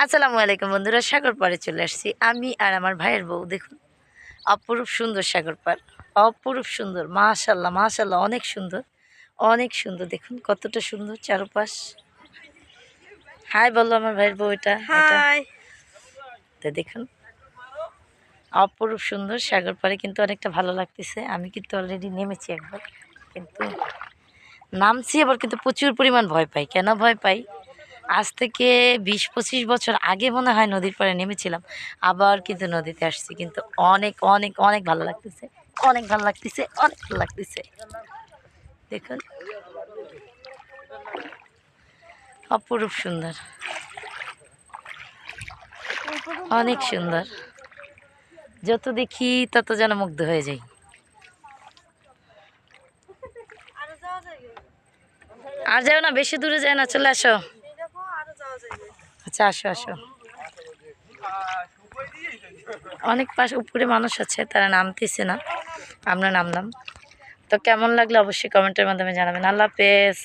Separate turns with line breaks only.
আসসালামু আলাইকুম বন্ধুরা, সাগর পাড়ে চলে আসছি আমি আর আমার ভাইয়ের বউ। দেখুন অপরূপ সুন্দর সাগর পাড়, অপরূপ সুন্দর, মাশাল্লাহ মাশাল্লাহ, অনেক সুন্দর অনেক সুন্দর। দেখুন কতটা সুন্দর চারপাশ। হাই বললো আমার ভাইয়ের বউ, এটা দেখুন অপরূপ সুন্দর সাগর পাড়ে, কিন্তু অনেকটা ভালো লাগতেছে। আমি কিন্তু অলরেডি নেমেছি একবার, কিন্তু নামছি আবার কিন্তু প্রচুর পরিমাণ ভয় পাই। কেন ভয় পাই? আজ থেকে ২০-২৫ বছর আগে মনে হয় নদীর পাড়ে নেমেছিলাম, আবার কিন্তু নদীতে আসছি, কিন্তু অনেক অনেক অনেক ভালো লাগতেছে, অনেক ভালো লাগতেছে, অনেক ভালো লাগতেছে। দেখুন অপরূপ সুন্দর, অনেক সুন্দর। যত দেখি তত যেন মুগ্ধ হয়ে যাই। আর যাও না, বেশি দূরে যায় না, চলে আসো। আচ্ছা আসো আসো। অনেক পাশ উপরে মানুষ আছে, তারা নামতেছে না, আমরা নামলাম। তো কেমন লাগলো অবশ্যই কমেন্টের মাধ্যমে জানাবেন। আল্লাহ হাফেজ।